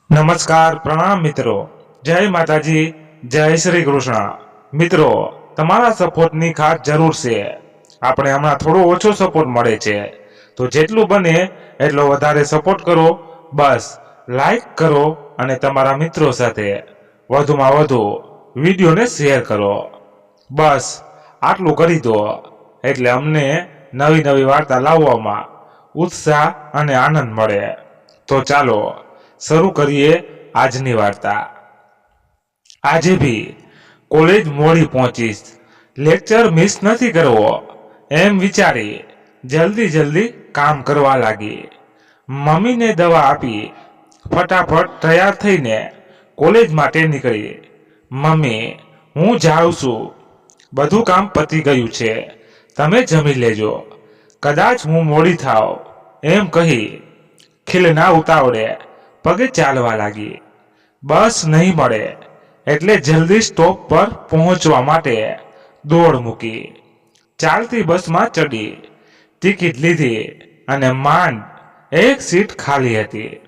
નમસ્કાર પ્રણામ મિત્રો, જય માતાજી, જય શ્રી કૃષ્ણ. મિત્રો, તમારા સપોર્ટની ખાસ જરૂર છે. આપણે હમણાં થોડો ઓછો સપોર્ટ મળે છે, તો જેટલું બને એટલો વધારે સપોર્ટ કરો. બસ લાઈક કરો અને તમારા મિત્રો સાથે વધુમાં વધુ વિડીયોને શેર કરો. બસ આટલું કરી દો એટલે અમને નવી નવી વાર્તા લાવવામાં ઉત્સાહ અને આનંદ મળે. તો ચાલો શરૂ કરીએ આજની વાર્તા. આજે ભી કોલેજ મોડી પહોંચીશ, લેક્ચર મિસ નથી કરવો એમ વિચારી જલ્દી કામ કરવા લાગી. મમ્મીને દવા આપી ફટાફટ તૈયાર થઈને કોલેજ માટે નીકળી. મમ્મી, હું જાઉં છું, બધું કામ પતી ગયું છે, તમે જમી લેજો, કદાચ હું મોડી થાવ એમ કહી ખીલના ઉતાવળે પગે ચાલવા લાગી. બસ નહીં મળે એટલે જલ્દી સ્ટોપ પર પહોંચવા માટે દોડ મૂકી. ચાલતી બસમાં ચડી, ટિકિટ લીધી અને માંડ એક સીટ ખાલી હતી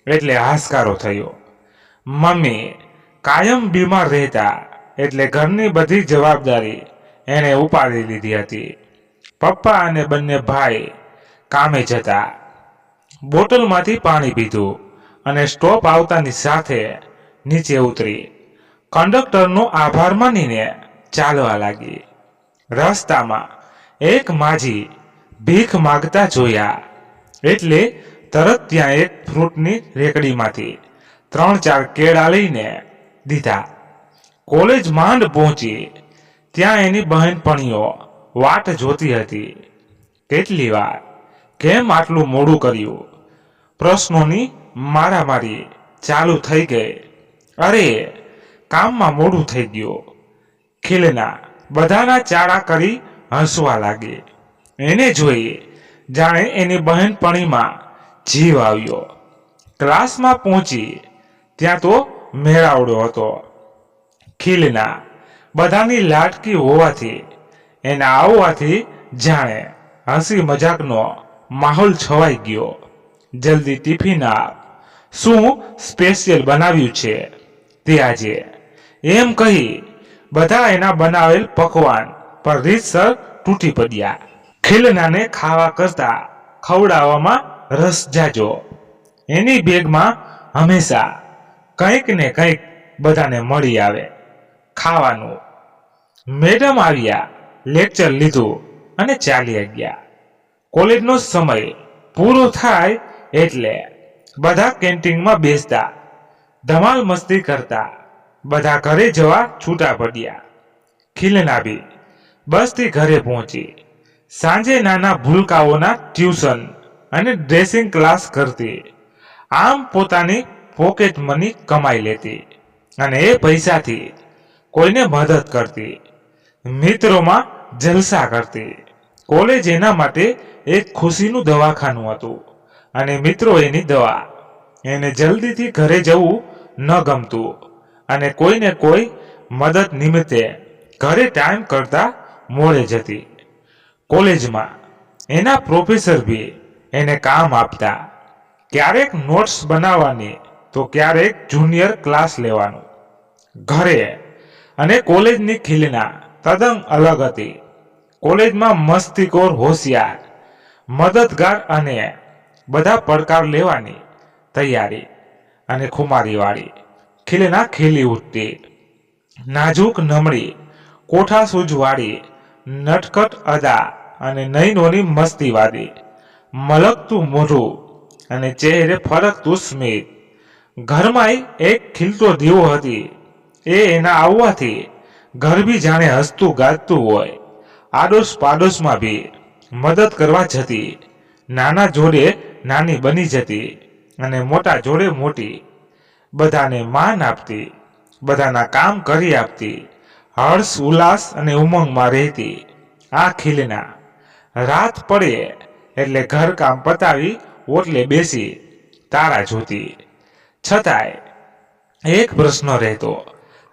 એટલે હાશકારો થયો. મમ્મી કાયમ બીમાર રહેતા એટલે ઘરની બધી જવાબદારી એણે ઉપાડી લીધી હતી. પપ્પા અને બંને ભાઈ કામે જતા. બોટલમાંથી પાણી પીધું અને સ્ટોપ આવતાની સાથે નીચે ઉતરી કંડક્ટરનો આભાર માનીને ચાલવા લાગી. રસ્તામાં એક માજી ભીખ માગતા જોયા એટલે તરત ત્યાં એક ફ્રૂટની રેકડીમાંથી 3-4 કેળા લઈને દીધા. કોલેજ માંડ પહોંચી ત્યાં એની બહેનપણીઓ વાટ જોતી હતી. કેટલી વાર, કેમ આટલું મોડું કર્યું, પ્રશ્નોની મારામારી ચાલુ થઈ ગઈ. અરે, કામમાં મોડું થઈ ગયું. ખીલના બધાના ચાળા કરી હસવા લાગી. એને જોઈ જાણે એની બહેનપણીમાં જીવ આવ્યો. ક્લાસમાં પહોંચી ત્યાં તો મેળાવડો હતો. ખીલના બધાની લાડકી હોવાથી એના આવવાથી જાણે હસી મજાકનો માહોલ છવાઈ ગયો. જલ્દી ટિફિન આપ, શું સ્પેશિયલ બનાવ્યું છે તે આજે, એમ કહી બધા એના બનાવેલ પકવાન પર રીતસર તૂટી પડ્યા. ખીલનાને ખાવા કરતા ખવડાવવામાં રસ જાજો. એની બેગમાં હંમેશા કંઈક ને કંઈક બધાને મળી આવે ખાવાનું. મેડમ આવ્યા, લેક્ચર લીધું અને ચાલ્યા ગયા. કોલેજનો સમય પૂરો થાય એટલે બધા કેન્ટીનમાં બેસતા, ધમાલ મસ્તી કરતા. બધા ઘરે જવા છૂટા પડ્યા. ખીલના બી બસથી ઘરે પહોંચી. સાંજે નાના ભૂલકાઓના ટ્યુશન અને ડ્રેસિંગ ક્લાસ કરતી. આમ પોતાની પોકેટ મની કમાઈ લેતી અને એ પૈસાથી કોઈને મદદ કરતી, મિત્રોમાં જલસા કરતી. કોલેજ એના માટે એક ખુશીનું દવાખાનું હતું અને મિત્રો એની દવા. એને જલ્દીથી ઘરે જવું ન ગમતું અને કોઈને કોઈ મદદ નિમિત્તે ઘરે ટાઈમ કરતા મોડે જતી. કોલેજમાં એના પ્રોફેસર બી એને કામ આપતા, ક્યારેક નોટ્સ બનાવવાની તો ક્યારેક જુનિયર ક્લાસ લેવાનું. ઘરે અને કોલેજની ખીલના તદ્દન અલગ હતી. કોલેજમાં મસ્તીખોર, હોશિયાર, મદદગાર અને બધા પડકાર લેવાની તૈયારી અને ખુમારીવાળી. ખીલના ખીલી ઉઠતી, નાજુક નમળી, કોઠાસૂઝવાળી, નટખટ અદા અને નયનોની મસ્તીવાદી, મલકતું મોઢું અને ચહેરે ફરકતું સ્મિત. ઘરમાંય એક ખીલતો દીવો હતી. એ એના આવવાથી ઘર બી જાણે હસતું ગાજતું હોય. આડોશ પાડોશમાં બી મદદ કરવા જતી, નાના જોડે નાની બની જતી અને મોટા જોડે મોટી. બધાને માન આપતી, બધાના કામ કરી આપતી, હર્ષ ઉલ્લાસ અને ઉમંગમાં રહેતી. આ ખીલના રાત પડે એટલે ઘરકામ પતાવી ઓટલે બેસી તારા જોતી. છતાંય એક પ્રશ્ન રહેતો,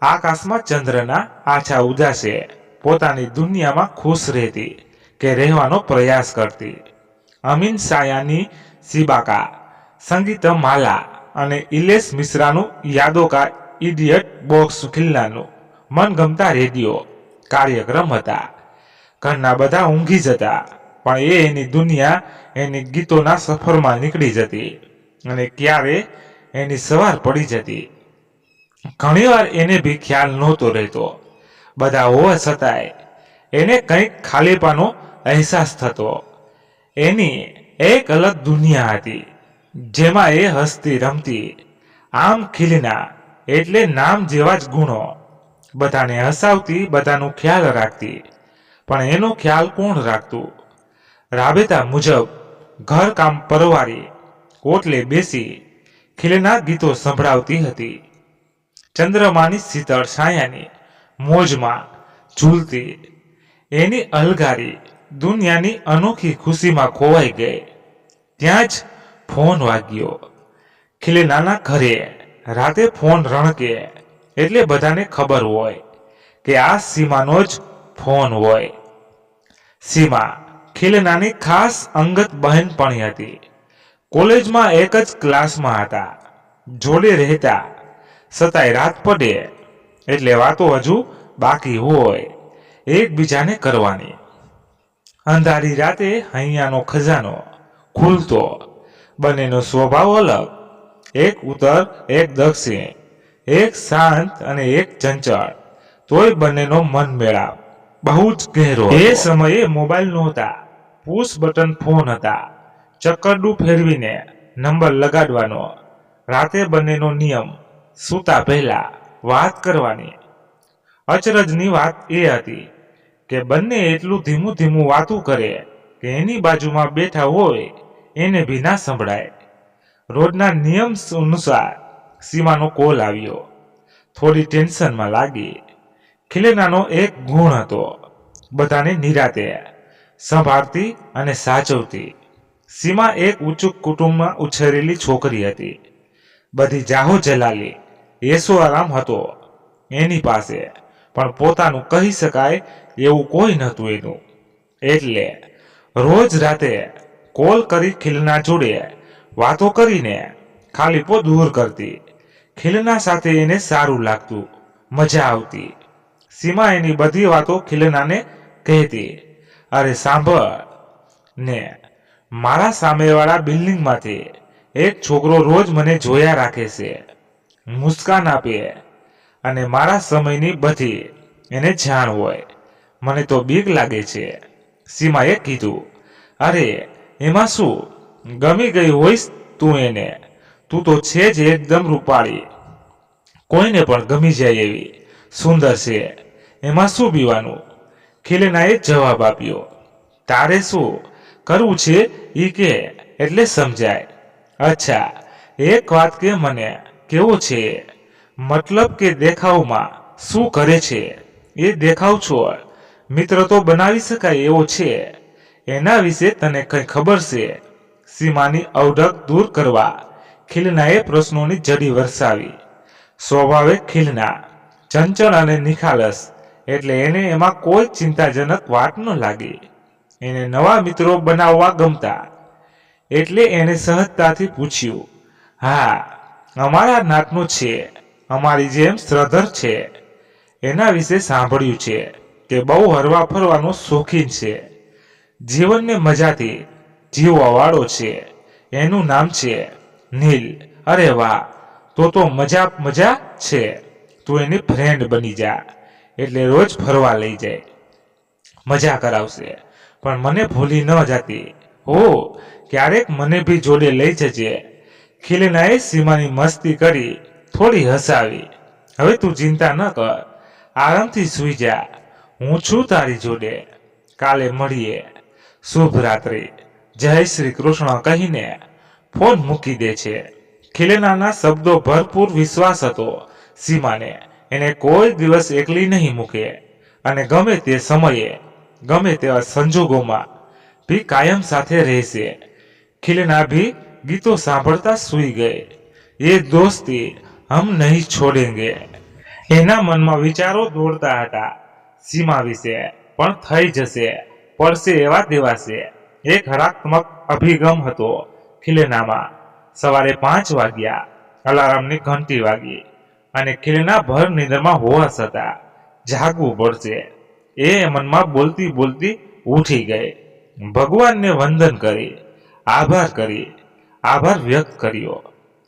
આકાશમાં ચંદ્રના આછા ઉદાસે પોતાની દુનિયામાં ખુશ રહેતી કે રહેવાનો પ્રયાસ કરતી. અમીન સાયાની સિબાકા, સંગીત માલા અને ઇલેશ મિશ્રાનું યાદો કા ઇડિયટ બોક્સ ખિલનાનું મનગમતા રેડિયો કાર્યક્રમ હતા. ઘરના બધા ઊંઘી જતા, પણ એની દુનિયા એની ગીતોના સફરમાં નીકળી જતી અને ક્યારે એની સવાર પડી જતી. ઘણીવાર એને બી ખ્યાલ નહોતો રહેતો. બધા હોવા છતાંય એને કંઈક ખાલીપાનો અહેસાસ થતો. એની એક અલગ દુનિયા હતી જેમાં એ હસતી રમતી. આમ ખીલના એટલે નામ જેવા જ ગુણો. બધાને હસાવતી, બધાનું ખ્યાલ રાખતી. પણ એનો ખ્યાલ કોણ રાખતું? રાબેતા મુજબ ઘરકામ પરવારી ઓટલે બેસી ખીલના ગીતો સંભળાવતી હતી. ચંદ્રમાની શીતળ છાયાની મોજમાં ઝૂલતી. એની અલગારી દુનિયાની અનોખી ખુશીમાં ખોવાઈ ગઈ. ત્યાં જ ફોન વાગ્યો. ખીલનાના ઘરે રાતે ફોન રણકે એટલે બધાને ખબર હોય કે આ સીમાનો જ ફોન હોય. સીમા ખીલનાની ખાસ અંગત બહેનપણી હતી. કોલેજમાં એક જ ક્લાસમાં હતા, જોડે રહેતા. છતાંય રાત પડે એટલે વાતો હજુ બાકી હોય એકબીજાને કરવાની. અંધારી રાતે હૈયાનો ખજાનો ખુલતો. બંનેનો સ્વભાવ અલગ. એક ઉત્તર, એક દક્ષિણ, એક શાંત અને એક ચંચળ. તોય બંનેનો મન મેળાપ બહુ જ ગહેરો. એ સમયે મોબાઈલ નહોતા, પુશ બટન ફોન હતા. ચક્કરડું ફેરવીને નંબર લગાડવાનો. રાતે બંનેનો નિયમ સૂતા પહેલા વાત કરવાની. અચરજની વાત એ હતી કે બંને એટલું ધીમું ધીમું વાતું કરે કે એની બાજુમાં બેઠા હોય એને બી ના સંભળાય. રોજના નિયમ અનુસાર સીમાનો કોલ આવ્યો. થોડી ટેન્શનમાં લાગી. ખીલનાનો એક ગુણ હતો, બધાને નિરાતે સંભાળતી અને સાચવતી. સીમા એક ઉચ્ચ કુટુંબમાં ઉછરેલી છોકરી હતી. બધી જાહો જલાલી એસો આરામ હતો એની પાસે, પણ પોતાનું કહી શકાય એવું કોઈ નહોતું એનું. એટલે રોજ રાતે કોલ કરી ખીલના જોડે વાતો કરીને ખાલીપો દૂર કરતી. ખીલના સાથે એને સારું લાગતું, મજા આવતી. સીમા એની બધી વાતો ખીલનાને કહેતી. અરે સાંભળ ને, મારા સામેવાળા બિલ્ડિંગમાંથી એક છોકરો રોજ મને જોયા રાખે છે, મુસ્કાન આપે અને મારા સમયની બધી એને જાણ હોય. મને તો બીક લાગે છે, સીમાએ કીધું. અરે એમાં શું, ગમી ગઈ હોઈશ તું એને. તું તો છે જ એકદમ રૂપાળી, કોઈને પણ ગમી જાય એવી સુંદર છે, એમાં શું બીવાનું? ખીલનાએ જવાબ આપ્યો. તારે શું કરવું છે એ કે એટલે સમજાય. અચ્છા એક વાત કે મને, કેવો છે? મતલબ કે દેખાવમાં શું કરે છે એ દેખાવ છોડ, મિત્ર તો બનાવી શકાય એવો છે, એના વિશે તને કંઈ ખબર છે? સીમાની અવઢક દૂર કરવા ખીલનાએ પ્રશ્નોની જડી વરસાવી. સ્વભાવે ખીલના ચંચળ અને નિખાલસ, એટલે એને એમાં કોઈ ચિંતાજનક વાત ન લાગી. એને નવા મિત્રો બનાવવા ગમતા, એટલે એને સહજતાથી પૂછ્યું. હા, અમારા નાતનો છે, અમારી જેમ શ્રદ્ધર છે. એના વિશે સાંભળ્યું છે કે બહુ હરવા ફરવાનો શોખીન છે, જીવનને મજાથી જીવવા વાળો છે. એનું નામ છે નીલ. અરે વાહ, તો મજા છે. તું એની ફ્રેન્ડ બની જા, એટલે રોજ ફરવા લઈ જાય, મજા કરાવશે. પણ મને ભૂલી ન જાતી હો, ક્યારેક મને બી જોડે લઈ જજે. ખીલનાએ સીમાની મસ્તી કરી થોડી હસાવી. હવે તું ચિંતા ન કર, આરામથી સૂઈ જા, હું છું તારી જોડે. કાલે મળીએ, શુભ રાત્રિ, જય શ્રી કૃષ્ણ કહીને ફોન મૂકી દે છે. ખીલનાના શબ્દો ભરપૂર વિશ્વાસ હતો સીમાને. એને કોઈ દિવસ એકલી નહીં મૂકે અને ગમે તે સમયે ગમે તેવા સંજોગોમાં ભી કાયમ સાથે રહેશે. ખીલના ભી ગીતો સાંભળતા સૂઈ ગઈ. એ દોસ્તી હમ નહીં છોડેંગે. એના મનમાં વિચારો દોડતા હતા સીમા વિશે, પણ થઈ જશે, પડશે એવા દેવાશે. એક હકારાત્મક અભિગમ હતો ખીલનામાં. સવારે 5 વાગ્યા. અલાર્મની ઘંટી વાગી અને ખીલના ભર નિંદરમાં હોવા છતાં જાગવું પડશે એ મનમાં બોલતી બોલતી ઉઠી ગઈ. ભગવાનને વંદન કરી, આભાર વ્યક્ત કર્યો.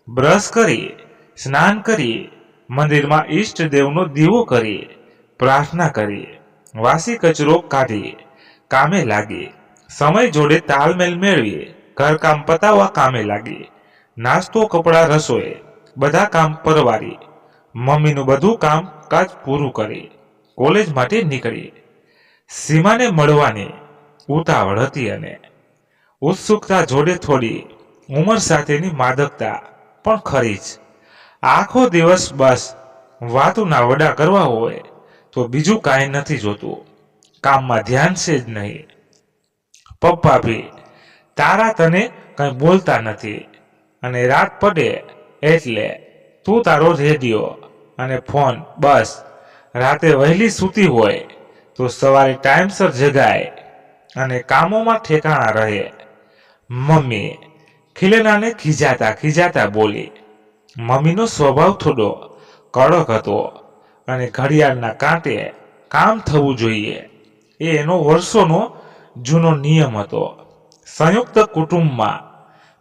બ્રશ કરી, સ્નાન કરી, મંદિરમાં ઈષ્ટદેવનો દીવો કરી, પ્રાર્થના કરી, વાસી કચરો કાઢી કામે લાગી. સમય જોડે તાલમેલ મેળવી ઘરકામ પતાવવા કામે લાગી. નાસ્તો, કપડાં, રસોઈ બધા કામ પરવારી મમ્મીનું બધું કામ કાજ પૂરું કરી કોલેજ માટે નીકળી. સીમાને મળવાની ઉતાવળ હતી અને ઉત્સુકતા જોડે થોડી ઉંમર સાથેની માદકતા પણ ખરી જ. આખો દિવસ બસ વાતોના વડા કરવા હોય તો બીજું કાંઈ નથી જોતું. કામમાં ધ્યાન છે જ નહીં. પપ્પા ભી તારા તને કંઈ બોલતા નથી અને રાત પડે એટલે તું તારો રેડિયો અને ફોન બસ. રાતે વહેલી સૂતી હોય તો સવારે ટાઈમસર જગાય અને કામોમાં ઠેકાણા રહે. મમ્મી ખીલનાને ખીજાતા બોલી. મમ્મીનો સ્વભાવ થોડો કડક હતો અને ઘડિયાળના કાંટે કામ થવું જોઈએ એ એનો વર્ષોનો જૂનો નિયમ હતો. સંયુક્ત કુટુંબમાં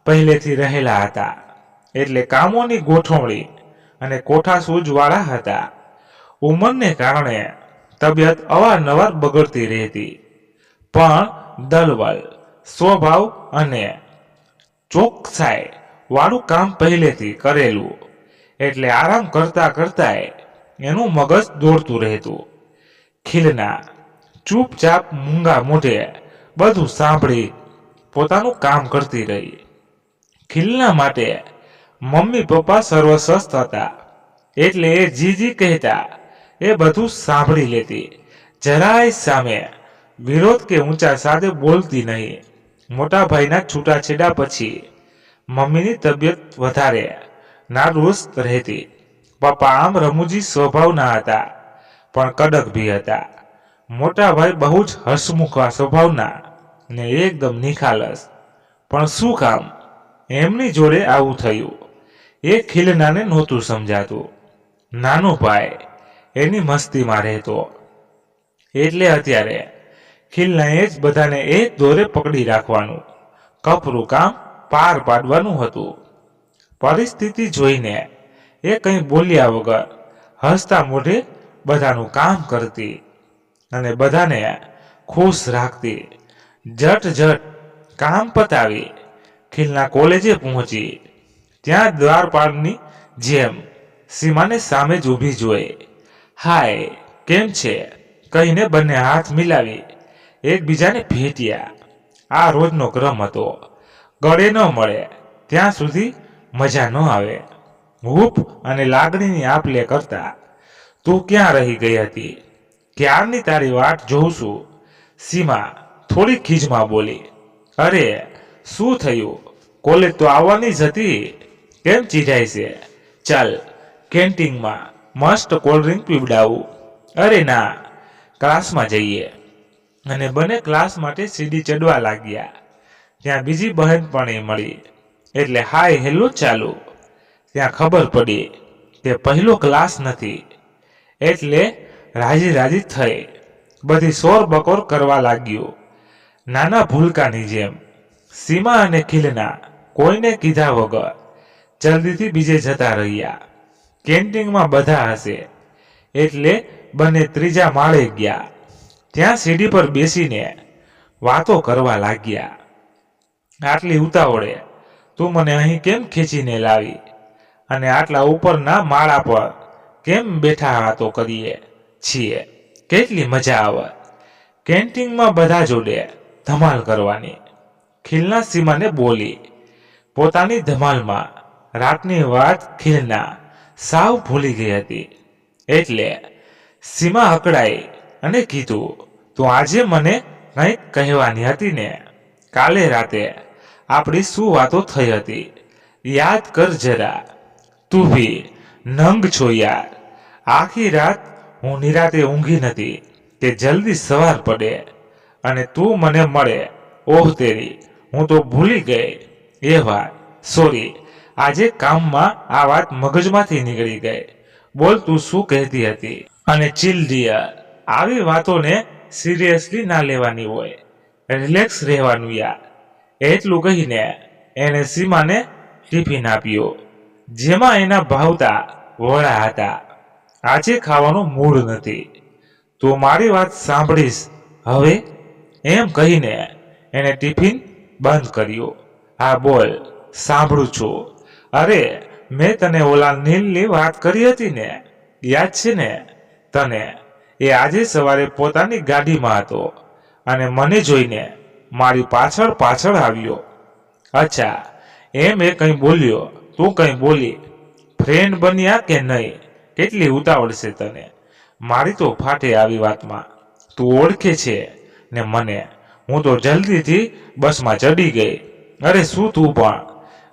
પહેલેથી રહેલા હતા એટલે કામોની ગોઠવણી અને કોઠાસૂઝવાળા હતા. ઉંમરને કારણે તબિયત અવારનવાર બગડતી રહેતી, પણ દલબલ સ્વભાવ અને ચોકસાઈ વાળું કામ પહેલેથી કરેલું એટલે આરામ કરતા એનું મગજ દોડતું રહેતું. ખીલના ચૂપચાપ મૂંગા મોઢે બધું સાંભળી પોતાનું કામ કરતી રહી. ખીલના માટે મમ્મી પપ્પા સર્વસ્વ હતા એટલે એ જીજી કહેતા એ બધું સાંભળી લેતી. જરાય સામે વિરોધ કે ઊંચા સાથે બોલતી નહીં. મોટા ભાઈના છૂટાછેડા પછી મમ્મીની તબિયત વધારે નાદુરસ્ત રહેતી. પપ્પા આમ રમૂજી સ્વભાવના હતા પણ કડક ભી હતા. મોટા ભાઈ બહુ જ હસમુખા સ્વભાવના ને એકદમ નિખાલસ. પણ શું કામ એમની જોડે આવું થયું એ ખીલનાને નહોતું સમજાતું. નાનો ભાઈ એની મસ્તીમાં રહેતો એટલે અત્યારે ખીલનાએ જ બધાને એક દોરે પકડી રાખવાનું, કપરું કામ પાર પાડવાનું હતું. પરિસ્થિતિ જોઈને એ કંઈ બોલ્યા વગર હસતા મોઢે બધાનું કામ કરતી અને બધાને ખુશ રાખતી. ઝટ કામ પતાવી ખીલના કોલેજે પહોંચી. ત્યાં દ્વારપાળની જેમ સીમાને સામે જ ઊભી જોઈ. હાય, કેમ છે કહીને બંને હાથ મિલાવી એકબીજાને ભેટ્યા. આ રોજનો ક્રમ હતો. ગળે ન મળે ત્યાં સુધી મજા ન આવે. હૂપ અને લાગણીની આપ-લે કરતા તું ક્યાં રહી ગઈ હતી? ક્યારની તારી વાટ જોઉં છું. સીમા થોડી ખીજમાં બોલી. અરે શું થયું? કોલેજ તો આવવાની જ હતી, કેમ ચીડાય છે? ચાલ કેન્ટીનમાં મસ્ત કોલ્ડ્રિંક પીવડાવું. અરે ના, ક્લાસમાં જઈએ. અને બંને ક્લાસ માટે સીડી ચડવા લાગ્યા. ત્યાં બીજી બહેનપણી મળી એટલે હાય હેલો ચાલુ. ત્યાં ખબર પડી કે પહેલો ક્લાસ નથી એટલે રાજી થઈ બધી શોર બકોર કરવા લાગ્યું. નાના ભૂલકાની જેમ સીમા અને ખીલના કોઈને કીધા વગર જલ્દીથી બીજે જતા રહ્યા. કેન્ટીનમાં બધા હશે એટલે બંને ત્રીજા માળે ગયા. ત્યાં સીડી પર બેસીને વાતો કરવા લાગ્યા. આટલી ઉતાવળે તું મને અહીં કેમ ખેંચીને લાવી અને આટલા ઉપરના માળા પર કેમ બેઠા વાતો કરીએ છીએ? કેટલી મજા આવત કેન્ટીનમાં બધા જોડે ધમાલ કરવાની. ખીલના સીમાને બોલી. પોતાની ધમાલમાં રાતની વાત ખીલના સાવ ભૂલી ગઈ હતી એટલે સીમા અકળાઈ અને કીધું, તું આજે મને કંઈક કહેવાની હતી ને? કાલે રાતે આપણી શું વાતો થઈ હતી યાદ કર જરા. તું ભી નંગ છો યાર. આખી રાત હું નિરાતે ઊંઘી નથી કે જલ્દી સવાર પડે અને તું મને મળે. ઓહ તેરી, હું તો ભૂલી ગઈ એ વાત. સોરી, આજે કામમાં આ વાત મગજમાંથી નીકળી ગઈ. બોલ, તું શું કહેતી હતી? અને ચીલ ડિયર, આવી વાતોને સિરિયસલી ના લેવાની હોય, રિલેક્સ રહેવાનું યાર. એટલું કહીને એને સીમાને ટિફિન આપ્યો, જેમાં એના ભાવતા વડા હતા. આજે ખાવાનો મૂડ નથી, તો મારી વાત સાંભળીશ હવે, એમ કહીને એને ટિફિન બંધ કર્યો. હા બોલ, સાંભળું છું. અરે, મેં તને ઓલા નીલની વાત કરી હતી ને, યાદ છે ને તને? એ આજે સવારે પોતાની ગાડીમાં હતો અને મને જોઈને મારી પાછળ પાછળ આવ્યો. અચ્છા, એમ એ કંઈ બોલ્યો? તું કંઈ બોલી? ફ્રેન્ડ બન્યા કે નહીં? કેટલી ઉતાવળ છે તને? મારી તો ફાટે આવી વાતમાં. તું ઓળખે છે ને મને? હું તો જલ્દીથી બસમાં ચડી ગઈ. અરે શું તું પણ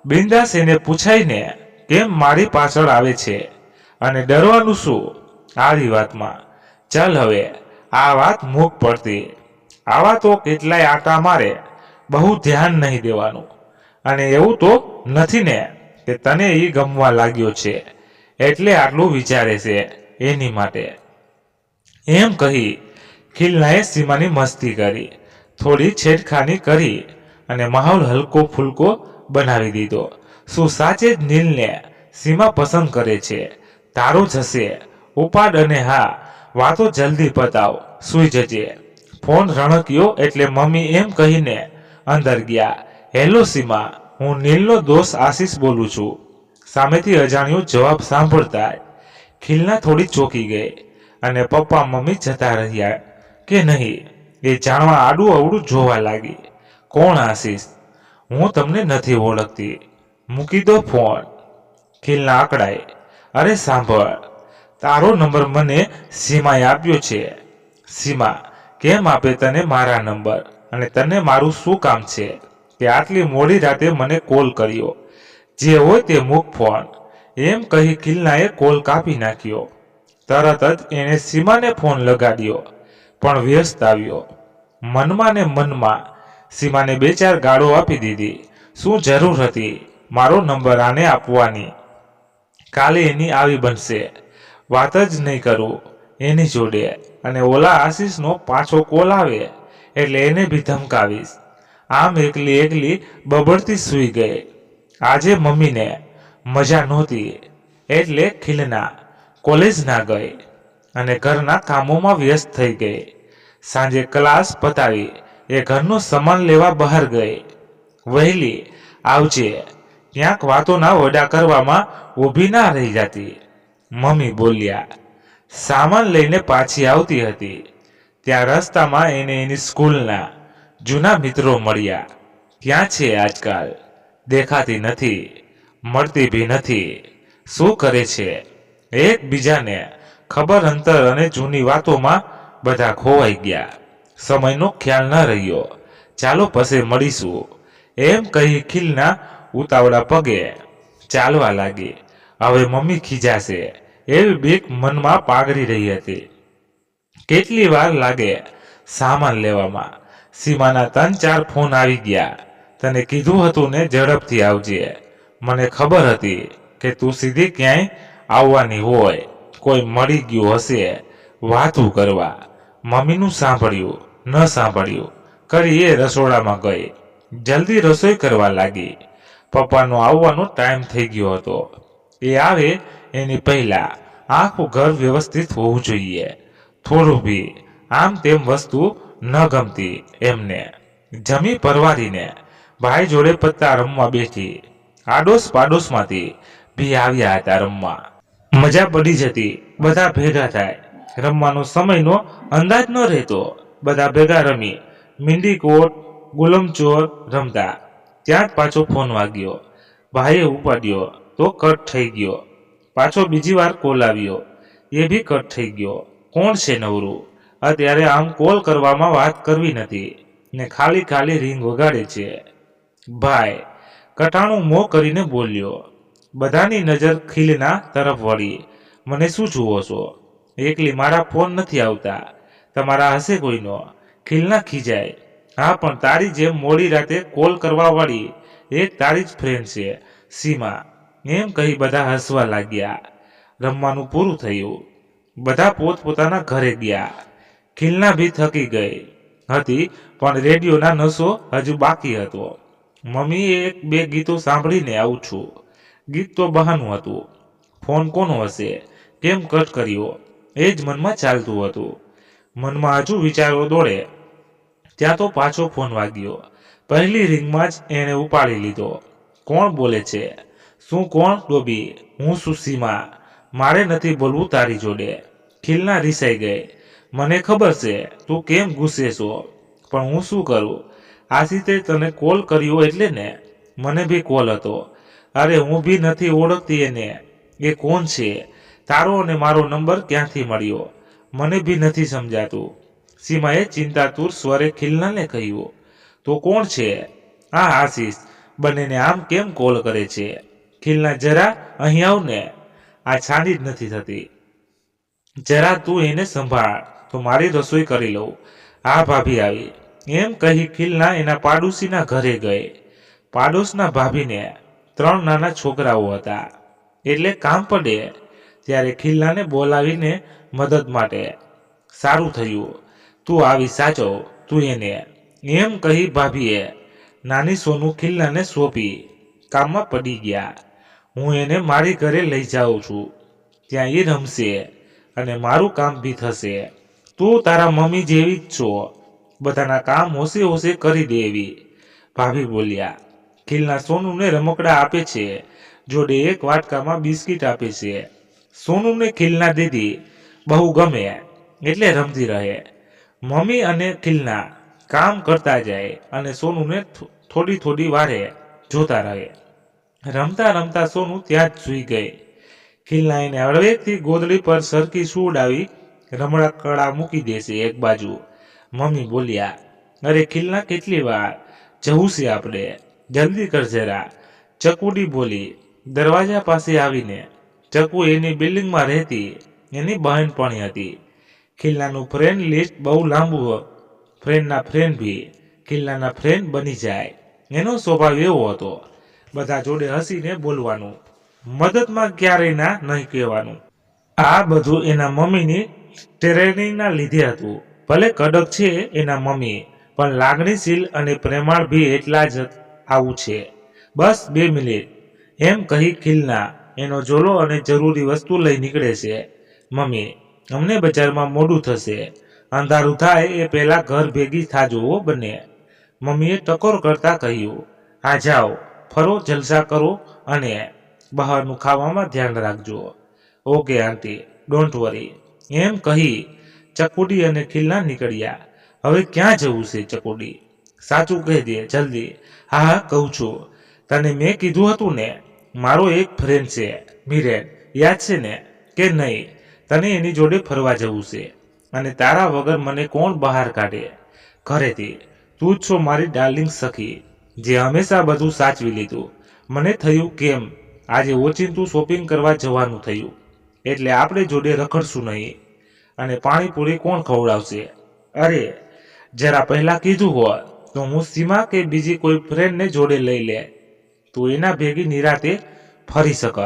બિંદાસ એને પૂછાય ને કેમ મારી પાછળ આવે છે, અને ડરવાનું શું આવી વાતમાં? ચાલ હવે આ વાત મૂક પડતી. આવા તો કેટલાય આટા મારે, બહુ ધ્યાન નહીં દેવાનું. અને એવું તો નથી ને કે તને એ ગમવા લાગ્યો છે એટલે આટલું વિચારે છે એની માટે? એમ કહી ખિલનાએ સીમાની મસ્તી કરી, થોડી છેડખાની કરી અને માહોલ હલકો ફૂલકો બનાવી દીધો. શું સાચે જ નીલને સીમા પસંદ કરે છે? તારો જ હશે. ઉપાડ અને હા, વાતો જલ્દી પતાવ, સૂઈ જજે. ફોન રણક્યો એટલે મમ્મી એમ કહીને અંદર ગયા. હેલો સીમા, હું નીલનો દોસ્ત આશીષ બોલું છું. સામેથી અજાણ્યો જવાબ સાંભળતા ખિલના થોડી ચોંકી ગઈ અને પપ્પા મમ્મી જતા રહ્યા કે નહીં એ જાણવા આડું અવડું જોવા લાગી. કોણ આશીષ? હું તમને નથી ઓળખતી, મૂકી દો ફોન. ખિલના અકળાઈ. અરે સાંભળ, તારો નંબર મને સીમાએ આપ્યો છે. સીમા કેમ આપે તને મારા નંબર? અને તને મારું શું કામ છે કે આટલી મોડી રાતે મને કોલ કર્યો? જે હોય તે મૂક ફોન. એમ કહી ખિલનાએ કોલ કાપી નાખ્યો. તરત જ એણે સીમાને ફોન લગાડ્યો, પણ વ્યસ્ત આવ્યો. મનમાં ને મનમાં સીમાને બે ચાર ગાળો આપી દીધી. શું જરૂર હતી મારો નંબર આને આપવાની? કાલે એની આવી બનશે. વાત જ નહીં કરું એની જોડે, અને ઓલા આશીષનો પાછો કોલ આવે એટલે એને બી ધમકાવીશ. આમ એકલી એકલી બબડતી સૂઈ ગઈ. આજે મમ્મીને મજા નહોતી એટલે ખિલના કોલેજ ના ગઈ અને ઘરના કામોમાં વ્યસ્ત થઈ ગઈ. સાંજે ક્લાસ પતાવી એ ઘરનો સામાન લેવા બહાર ગઈ. વહેલી આવજે, ક્યાંક વાતોના વડા કરવામાં ઊભી ના રહી જતી, મમ્મી બોલ્યા. સામાન લઈને પાછી આવતી હતી ત્યાં રસ્તામાં એને એની સ્કૂલના જૂના મિત્રો મળ્યા. ક્યાં છે આજકાલ? દેખાતી નથી, મળતી ભી નથી. શું કરે છે? એકબીજાને ખબર અંતર અને જૂની વાતોમાં બધા ખોવાઈ ગયા. સમયનો ખ્યાલ ન રહ્યો. ચાલો પછી મળીશું, એમ કહી ખિલના ઉતાવળા પગે ચાલવા લાગી. હવે મમ્મી ખીજાશે એવી બીક મનમાં પાગરી રહી હતી. કેટલી વાર લાગે સામાન લેવામાં? સીમાના 3-4 ફોન આવી ગયા. તને કીધું હતું ને ઝડપથી આવજે. મને ખબર હતી કે તું સીધી ક્યાંય આવવાની હોય. કોઈ મળી ગયું હશે વાતું કરવા. મમ્મીનું સાંભળ્યું ન સાંભળ્યું કરી એ રસોડામાં ગઈ. જલ્દી રસોઈ કરવા લાગી. પપ્પાનો આવવાનો ટાઈમ થઈ ગયો હતો. એ આવે એની પહેલા આખું ઘર વ્યવસ્થિત હોવું જોઈએ. થોડું બી આમ તેમ વસ્તુ ન ગમતી એમને. જમી પરવારીને ભાઈ જોડે પત્તા રમવા બેઠી. આડોશ પાડોશમાંથી ભી આવ્યા હતા રમવા. મજા પડી જતી. બધા ભેગા થાય, રમવાનો સમયનો અંદાજ ન રહેતો. બધા ભેગા રમી મીંડીકોટ ગુલમચોર રમતા. ત્યાં જ પાછો ફોન વાગ્યો. ભાઈએ ઉપાડ્યો તો કટ થઈ ગયો. પાછો બીજી વાર કોલ આવ્યો, એ બી કટ થઈ ગયો. કોણ છે નવરું? અત્યારે આમ કોલ કરવામાં વાત કરવી નથી ને ખાલી ખાલી રિંગ વગાડે છે. ભાઈ કટાણું મોં કરીને બોલ્યો. બધાની નજર ખિલના તરફ વળી. મને શું જુઓ છો? એકલી મારા ફોન નથી આવતા, તમારા હશે કોઈનો? ખિલના ખીજાય. હા, પણ તારી જેમ મોડી રાતે કોલ કરવા વાળી એક તારી જ ફ્રેન્ડ છે સીમા. એમ કહી બધા હસવા લાગ્યા. રમવાનું પૂરું થયું. બધા પોતપોતાના ઘરે ગયા. ખિલના બી થકી ગઈ હતી, પણ રેડિયોના નશો હજુ બાકી હતો. મમ્મીએ એક બે ગીતો સાંભળીને આવું છું. ગીત તો બહાનું હતું. ફોન કોનો હશે, કેમ કટ કર્યો, એ જ મનમાં ચાલતું હતું. મનમાં હજુ વિચારો દોડે ત્યાં તો પાછો ફોન વાગ્યો. પહેલી રિંગમાં જ એણે ઉપાડી લીધો. કોણ બોલે છે? શું કોણ? ડોબી, હું છું સીમા. મારે નથી બોલવું તારી જોડે. ખિલના રિસાઈ ગઈ. મને ખબર છે તું કેમ ગુસ્સે છો, પણ હું શું કરું? આશિતે તને કોલ કર્યો એટલે ને? મને બી કોલ હતો. અરે હું બી નથી ઓળખતી એને. એ કોણ છે? તારો અને મારો નંબર ક્યાંથી મળ્યો? મને બી નથી સમજાતું. સીમાએ ચિંતાતુર સ્વરે ખિલનાને કહ્યું. તો કોણ છે? આ આશીષ બંનેને આમ કેમ કોલ કરે છે? ખિલના, જરા અહીં આવ ને. આ છાંડી જ નથી થતી. જરા તું એને સંભાળ તો મારી રસોઈ કરી લઉં. આ ભાભી આવી. એમ કહી ખિલના એના પાડોશીના ઘરે ગઈ. પાડોશના ભાભીને 3 નાના છોકરાઓ હતા, એટલે કામ પડે ત્યારે ખિલનાને બોલાવીને મદદ માટે. સારું થયું તું આવી, સાચો તું એને. એમ કહી ભાભીએ નાની સોનું ખિલનાને સોંપી કામમાં પડી ગયા. હું એને મારી ઘરે લઈ જાઉં છું, ત્યાં એ રમશે અને મારું કામ બી થશે. તું તારા મમ્મી જેવી જ છો, બધાના કામ હોશે હોશે કરી દે એવી. ભાભી બોલ્યા. ખિલના સોનુને રમકડા આપે છે, જોડે એક વાટકામાં બિસ્કિટ આપે છે. સોનુને ખિલના દીદી બહુ ગમે એટલે રમતી રહે. મમ્મી અને ખિલના કામ કરતા જાય અને સોનુને થોડી થોડી વારે જોતા રહે. રમતા રમતા સોનુ ત્યાં જ સૂઈ ગઈ. ખિલના એને હળવેકથી ગોદડી પર સરખી સુવડાવી રમકડા મૂકી દેશે એક બાજુ. મમ્મી બોલ્યા. અરે ખિલના, કેટલી વાર? જવું છે આપણે, જલ્દી કર જરા. ચકુડી બોલી દરવાજા પાસે આવીને. ચકુ એની બિલ્ડિંગમાં રહેતી એની બહેનપણી હતી. ખિલનાનું ફ્રેન્ડ લિસ્ટ બહુ લાંબુ. ફ્રેન્ડના ફ્રેન્ડ બી ખિલનાના ફ્રેન્ડ બની જાય. એનો સ્વભાવ એવો હતો. બધા જોડે હસીને બોલવાનું, મદદમાં ક્યારેય ના નહીં કહેવાનું. આ બધું એના મમ્મીની ટ્રેનિંગના લીધે હતું. ભલે કડક છે એના મમ્મી, પણ લાગણીશીલ અને પ્રેમાળ બી એટલા જ આવું છે. બસ 2 મિનિટ, એમ કહી ખિલના એનો ઝોલો અને જરૂરી વસ્તુ લઈ નીકળે છે. મમ્મી, અમને બજારમાં મોડું થશે, અંધારું થાય એ પહેલા ઘર ભેગી થાજો હો બંને. મમ્મીએ ટકોર કરતા કહ્યું. આ જાઓ, ફરો, જલસા કરો અને બહારનું ખાવામાં ધ્યાન રાખજો. Okay aunty, don't worry. એમ કહી ચકુડી અને ખિલના નીકળ્યા. હવે ક્યાં જવું છે ચકુડી? સાચું કહી દે જલ્દી. હા હા કહું છું. તને મેં કીધું હતું ને, મારો એક ફ્રેન્ડ છે મિરેન, યાદ છે ને કે નહીં? તને એની જોડે ફરવા જવું છે, અને તારા વગર મને કોણ બહાર કાઢે ઘરેથી? તું જ છો મારી ડાર્લિંગ સખી, જે હંમેશા બધું સાચવી લીધું. મને થયું કેમ આજે ઓચિંતું શોપિંગ કરવા જવાનું થયું, એટલે આપણે જોડે રખડશું નહીં. અને પાણીપુરી કોણ ખવડાવશે? અરે જરા પહેલા કીધું હોત તો હું સીમા કે બીજી કોઈ ફ્રેન્ડને જોડે લઈ લે, તો એના ભેગી નિરાતે ફરી શકત.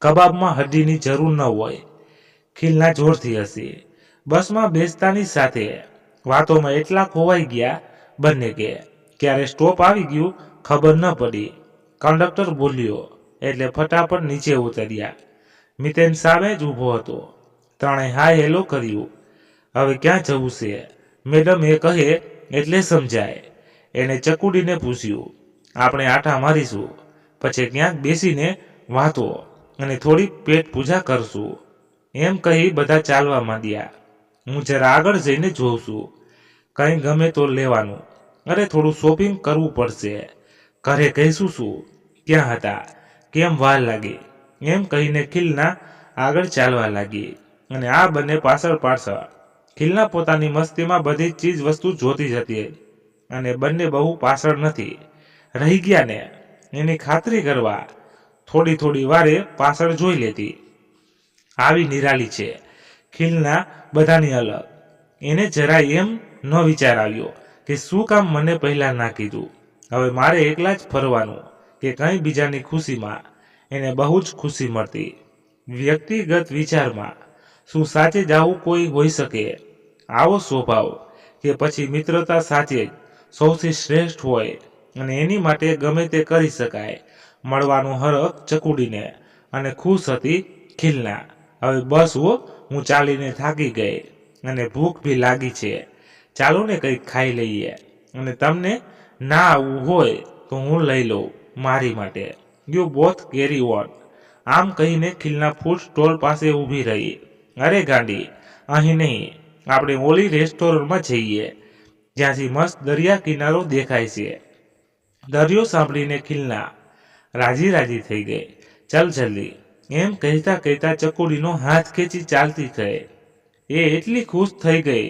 કબાબમાં હડ્ડીની જરૂર ન હોય. ખિલના જોરથી હસી. બસમાં બેસતાની સાથે વાતોમાં એટલા ખોવાઈ ગયા બંને કે ક્યારે સ્ટોપ આવી ગયું ખબર ન પડી. કંડક્ટર બોલ્યો એટલે ફટાફટ નીચે ઉતર્યા. મિતેન સામે જ ઊભો હતો. ત્રણેય હાય હેલો કર્યું. હવે ક્યાં જવું છે મેડમ? એ કહે એટલે સમજાય. એણે ચકુડીને પૂછ્યું. આપણે આટા મારીશું, પછી ક્યાંક બેસીને વાતો અને થોડી પેટ પૂજા કરશું. એમ કહી બધા ચાલવા માંડ્યા. હું જરા આગળ જઈને જોઉં છું, કંઈ ગમે તો લેવાનું. અરે થોડું શોપિંગ કરવું પડશે. ઘરે કહીશું શું? ક્યાં હતા? કેમ વાર લાગી? એમ કહીને ખિલના આગળ ચાલવા લાગી અને આ બંને પાછળ પાછળ. ખિલના પોતાની મસ્તીમાં બધી ચીજ વસ્તુ જોતી જતી અને બંને બહુ પાછળ નથી રહી ગયા ને એની ખાતરી કરવા થોડી થોડી વારે પાછળ જોઈ લેતી. આવી નિરાલી છે ખિલના બધાની અલગ. એને જરા એમ ન વિચાર આવ્યો કે શું કામ મને પહેલા ના કીધું. હવે મારે એકલા જ ફરવાનું કે કંઈ બીજાની ખુશીમાં. એને બહુ જ ખુશી મળતી. વ્યક્તિગત વિચારમાં શું સાચે જ આવું કોઈ હોઈ શકે? આવો સ્વભાવ કે પછી મિત્રતા સાચે જ સૌથી શ્રેષ્ઠ હોય અને એની માટે ગમે તે કરી શકાય. મળવાનો હરખ ચકુડીને અને ખુશ હતી ખીલના. હવે બસ હો, હું ચાલીને થાકી ગઈ અને ભૂખ બી લાગી છે. ચાલો ને કંઈક ખાઈ લઈએ, અને તમને ના આવવું હોય તો હું લઈ લઉં મારી માટે. You both carry on. આમ કહીને ખીલના ફૂડ સ્ટોલ પાસે ઊભી રહી. અરે ગાંડી, અહીં નહીં, આપણે ઓલી રેસ્ટોરન્ટમાં જઈએ જ્યાંથી મસ્ત દરિયા કિનારો દેખાય છે. દરિયો સાંભળીને ખીલના રાજી રાજી થઈ ગઈ. ચાલ જલ્દી, એમ કહેતા કહેતા ચકુડીનો હાથ ખેંચી ચાલતી થઈ. એ એટલી ખુશ થઈ ગઈ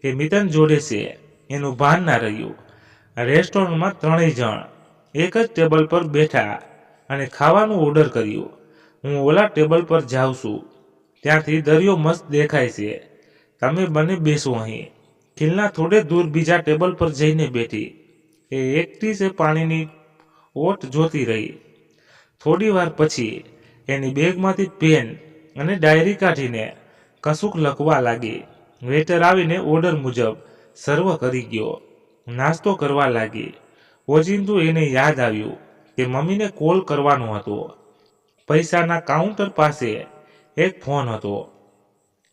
કે મિતન જોડે છે એનું ભાન ના રહ્યું. રેસ્ટોરન્ટમાં ત્રણેય જણ એક જ ટેબલ પર બેઠા અને ખાવાનું ઓર્ડર કર્યું. હું ઓલા ટેબલ પર જાઉં છું, ત્યાંથી દરિયો મસ્ત દેખાય છે. તમે બંને બેસો અહીં. ખીલના થોડે દૂર બીજા ટેબલ પર જઈને બેઠી. એ એકટી છે પાણીની ઓટ જોતી રહી. થોડી વાર પછી એની બેગમાંથી પેન અને ડાયરી કાઢીને કશુંક લખવા લાગી. વેટર આવીને ઓર્ડર મુજબ સર્વ કરી ગયો. નાસ્તો કરવા લાગી. ઓચિંતું એને યાદ આવ્યું કે મમ્મીને કોલ કરવાનો હતો. પૈસાના કાઉન્ટર પાસે એક ફોન હતો.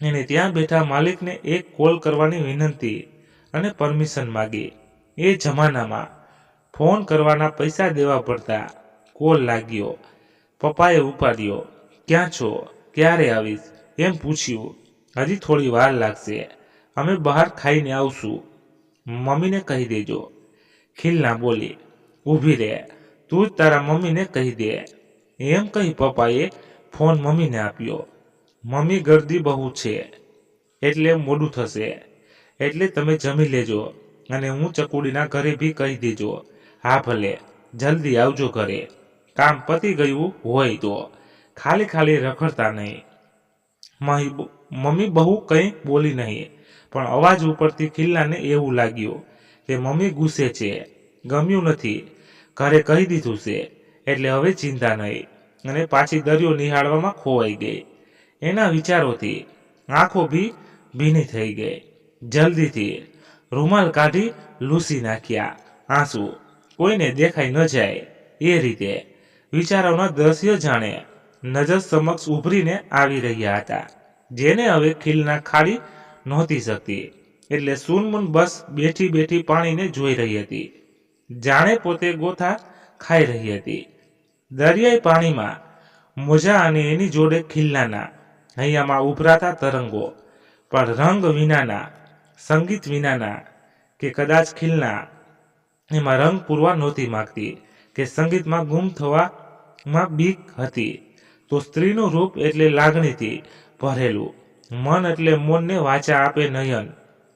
એને ત્યાં બેઠા માલિકને એક કોલ કરવાની વિનંતી અને પરમિશન માગી. એ જમાનામાં ફોન કરવાના પૈસા દેવા પડતા. કોલ લાગ્યો. પપ્પાએ ઉપાડ્યો. ક્યાં છો? ક્યારે આવીશ? એમ પૂછ્યું. હજી થોડી વાર લાગશે, અમે બહાર ખાઈને આવશું, મમ્મીને કહી દેજો. ખીલના બોલી. ઊભી રહે, તું જ તારા મમ્મીને કહી દે. એમ કહી પપ્પાએ ફોન મમ્મીને આપ્યો. મમ્મી ગરદી બહુ છે એટલે મોડું થશે, એટલે તમે જમી લેજો અને હું ચકુડીના ઘરે બી કહી દેજો. હા ભલે, જલ્દી આવજો ઘરે. કામ પતી ગયું હોય તો ખાલી ખાલી રખડતા નહીં. મમ્મી બહુ કંઈ બોલી નહીં, પણ અવાજ ઉપરથી ખીલનાને એવું લાગ્યું કે મમ્મી ગુસ્સે છે, ગમ્યું નથી. ઘરે કહી દીધું છે એટલે હવે ચિંતા નહીં, અને પાછી દરિયો નિહાળવામાં ખોવાઈ ગઈ. એના વિચારોથી આંખો બી ભીની થઈ ગઈ. જલ્દીથી રૂમાલ કાઢી લૂસી નાખ્યા. આંસુ કોઈને દેખાઈ ન જાય એ રીતે વિચારોના દ્રશ્ય જાણે નજર સમક્ષ ઉભરીને આવી રહ્યા હતા, જેને હવે ખીલના ખાડી નહોતી શકતી. એટલે સૂનમૂન બસ બેઠી બેઠી પાણીને જોઈ રહી હતી, જાણે પોતે ગોથા ખાઈ રહી હતી. દરિયાઈ પાણીમાં મોજા અને એની જોડે ખીલનાના હૈયામાં ઉભરાતા તરંગો, પણ રંગ વિનાના, સંગીત વિનાના. કે કદાચ ખીલના એમાં રંગ પૂરવા નહોતી માગતી, કે સંગીતમાં ગુમ થવામાં બીક હતી. તો સ્ત્રીનું રૂપ એટલે લાગણીથી ભરેલું મન, એટલે મૌનને વાચા આપે નયન.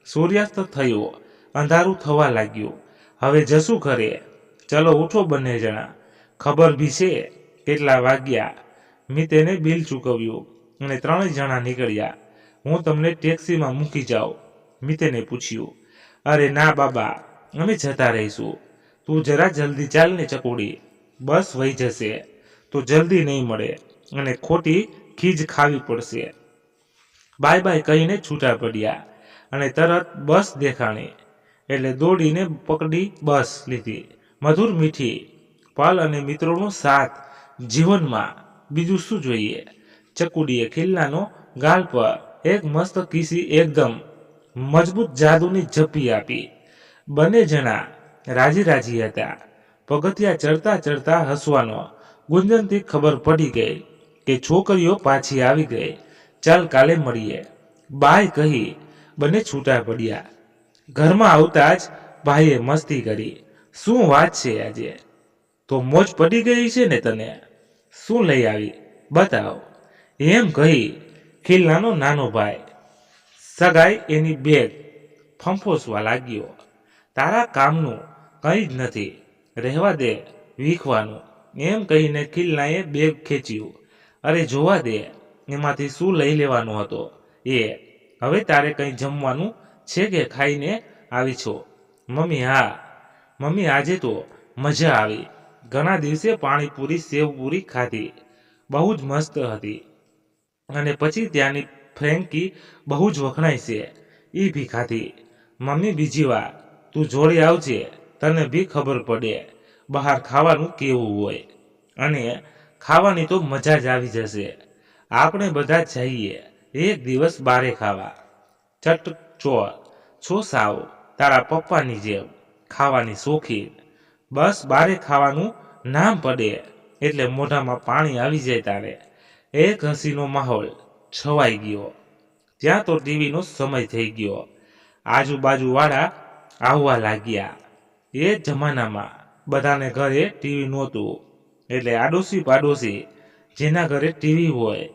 સૂર્યાસ્ત થયો, અંધારું થવા લાગ્યું. હવે જશું ઘરે, ચલો ઉઠો બંને જણા. ખબર બી છે કેટલા વાગ્યા. મેં તેને બિલ ચૂકવ્યું અને ત્રણેય જણા નીકળ્યા. હું તમને ટેક્સીમાં મૂકી જાઉં? મિતેને પૂછ્યું. અરે ના બાબા, અમે જતા રહીશું. તું જરા જલ્દી ચાલ ને ચકોડી, બસ વહી જશે તો જલ્દી નહીં મળે અને ખોટી ખીજ ખાવી પડશે. બાય બાય કહીને છૂટા પડ્યા અને તરત બસ દેખાણી એટલે દોડીને પકડી બસ લીધી. મધુર મીઠી પલ અને મિત્રોનો સાથ જીવનમાં બીજું શું જોઈએ? ચકુડીએ ખીલનાનો ગાલ પર એક મસ્ત કિસી એકદમ મજબૂત જાદુની ઝપ્પી આપી. બંને જણા રાજી રાજી હતા. પગથિયા ચડતા ચડતા હસવાનો ગુંજનથી ખબર પડી ગઈ કે છોકરીઓ પાછી આવી ગઈ. ચાલ કાલે મળીએ, બાય કહી બંને છૂટા પડ્યા. ઘરમાં આવતા જ ભાઈએ મસ્તી કરી. શું વાત છે આજે તો મોજ પડી ગઈ છે ને તને? શું લઈ આવી બતાવ. એમ કહી ખીલનાનો નાનો ભાઈ સગાઈ એની બેગ ફંફોસવા લાગ્યો. તારા કામનું કંઈ જ નથી, રહેવા દે વીખવાનું. એમ કહીને ખીલનાએ બેગ ખેંચ્યું. અરે જોવા દે, એમાંથી શું લઈ લેવાનો હતો એ. હવે તારે કંઈ જમવાનું છે કે ખાઈને આવી છો? મમ્મી હા મમ્મી, આજે તો મજા આવી. ઘણા દિવસે પાણીપુરી સેવપુરી ખાધી. બહુ જ મસ્ત હતી. અને પછી ત્યાંની ફ્રેન્કી બહુ જ વખણાય છે, એ બી ખાધી. મમ્મી બીજી વાર તું જોડે આવજે, તને બી ખબર પડે બહાર ખાવાનું કેવું હોય. અને ખાવાની તો મજા જ આવી જશે. આપણે બધા જઈએ એક દિવસ બારે ખાવા. ચટ ચોર છો સાવ તારા પપ્પાની જેમ ખાવાની શોખીન. બસ બારે ખાવાનું નામ પડે એટલે મોઢામાં પાણી આવી જાય તારે. એક હસીનો માહોલ છવાઈ ગયો. ત્યાં તો ટીવીનો સમય થઈ ગયો. આજુબાજુવાળા આવવા લાગ્યા. એ જમાનામાં બધાને ઘરે ટીવી નહોતું, એટલે આડોશી પાડોશી જેના ઘરે ટીવી હોય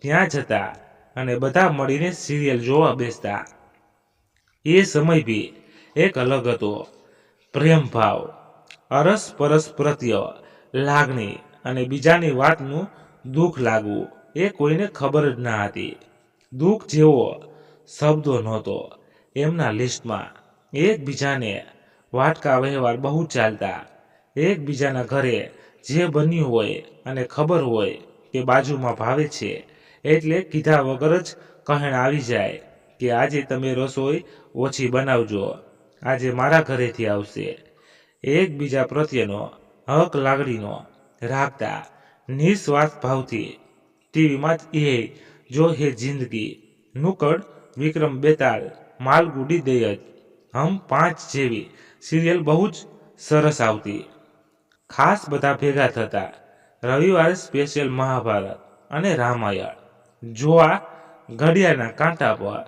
ત્યાં જતા અને બધા મળીને સિરિયલ જોવા બેસતા. એ સમય બી એક અલગ હતો. પ્રેમ ભાવ, અરસપરસ પ્રત્ય લાગણી અને બીજાની વાતનું દુઃખ લાગવું એ કોઈને ખબર જ ના હતી. દુઃખ જેવો શબ્દો નહોતો એમના લિસ્ટમાં. એકબીજાને વાટકા વ્યવહાર બહુ ચાલતા. એકબીજાના ઘરે જે બન્યું હોય અને ખબર હોય કે બાજુમાં ભાવે છે એટલે કીધા વગર જ કહેણ આવી જાય કે આજે તમે રસોઈ ઓછી બનાવજો, આજે મારા ઘરેથી આવશે. એકબીજા પ્રત્યેનો હક લાગણીનો રાખતા નિસ્વાર્થ ભાવથી. ટીવીમાં એ જો હે જિંદગી, નુકડ, વિક્રમ બેતાલ, માલગુડી દયજ, હમ પાંચ જેવી સિરિયલ બહુ જ સરસ આવતી. ખાસ બધા ભેગા થતા. રવિવારે સ્પેશિયલ મહાભારત અને રામાયણ જોવા ઘડિયાળના કાંટા પર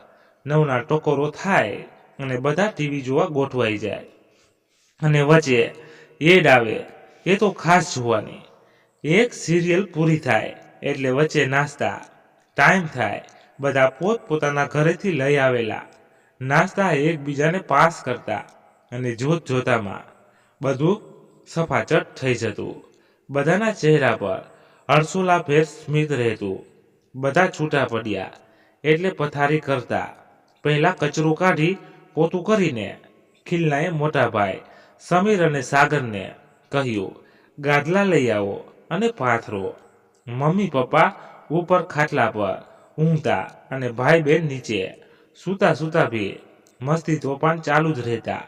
નવના ટકોરો થાય અને બધા ટીવી જોવા ગોઠવાઈ જાય. અને વચ્ચે એડ આવે એ તો ખાસ જોવાની. એક સિરિયલ પૂરી થાય એટલે વચ્ચે નાસ્તા. ટાઈમ થાય બધા પોતપોતાના ઘરેથી લઈ આવેલા નાસ્તા એકબીજાને પાસ કરતા અને જોત જોતામાં બધું સફાચટ થઈ જતું. બધાના ચહેરા પર હર્ષોલ્લાસભેર સ્મિત રહેતું. બધા છૂટા પડ્યા એટલે પથારી કરતા પહેલા કચરો કાઢી પોતું કરીને ખિલનાએ મોટા ભાઈ સમીર અને સાગરને કહ્યું, ગાદલા લઈ આવો અને પાથરો. મમ્મી પપ્પા ઉપર ખાટલા પર ઊંઘતા અને ભાઈ બહેન નીચે. સૂતા સૂતા બી મસ્તી તોફાન ચાલુ જ રહેતા.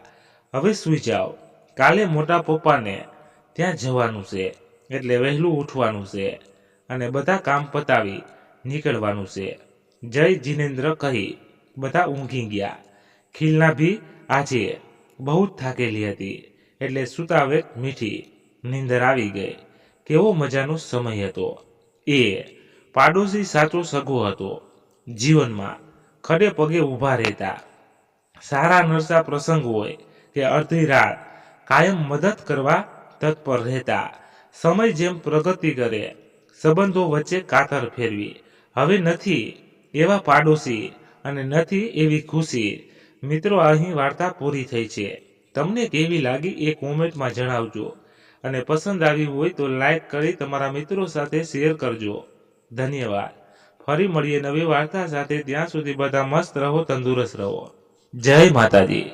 હવે સૂઈ જાઓ, કાલે મોટા પપ્પાને ત્યાં જવાનું છે એટલે વહેલું ઉઠવાનું છે અને બધા કામ પતાવી નીકળવાનું છે. જય જિનેન્દ્ર કહી બધા ઊંઘી ગયા. ખિલના ભી આજે બહુ જ થાકેલી હતી એટલે સુતાવે મીઠી નીંદર આવી ગઈ. કેવો મજાનો સમય હતો એ. પાડોશી સાચો સગો હતો જીવનમાં. ખડે પગે ઊભા રહેતા. સારા નરસા પ્રસંગ હોય કે અડધી રાત કાયમ મદદ કરવા તત્પર રહેતા. સમય જેમ પ્રગતિ કરે સંબંધો વચ્ચે કાતર ફેરવી. હવે નથી એવા પાડોશી અને નથી એવી ખુશી. મિત્રો, અહીં વાર્તા પૂરી થઈ છે. તમને કેવી લાગી એ કોમેન્ટમાં જણાવજો અને પસંદ આવી હોય તો લાઈક કરી તમારા મિત્રો સાથે શેર કરજો. ધન્યવાદ. ફરી મળીએ નવી વાર્તા સાથે. ત્યાં સુધી બધા મસ્ત રહો, તંદુરસ્ત રહો. જય માતાજી,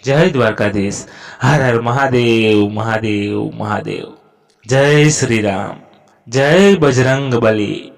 જય દ્વારકાધીશ. હર હર મહાદેવ, મહાદેવ, મહાદેવ. જય શ્રી રામ, જય બજરંગ બલી.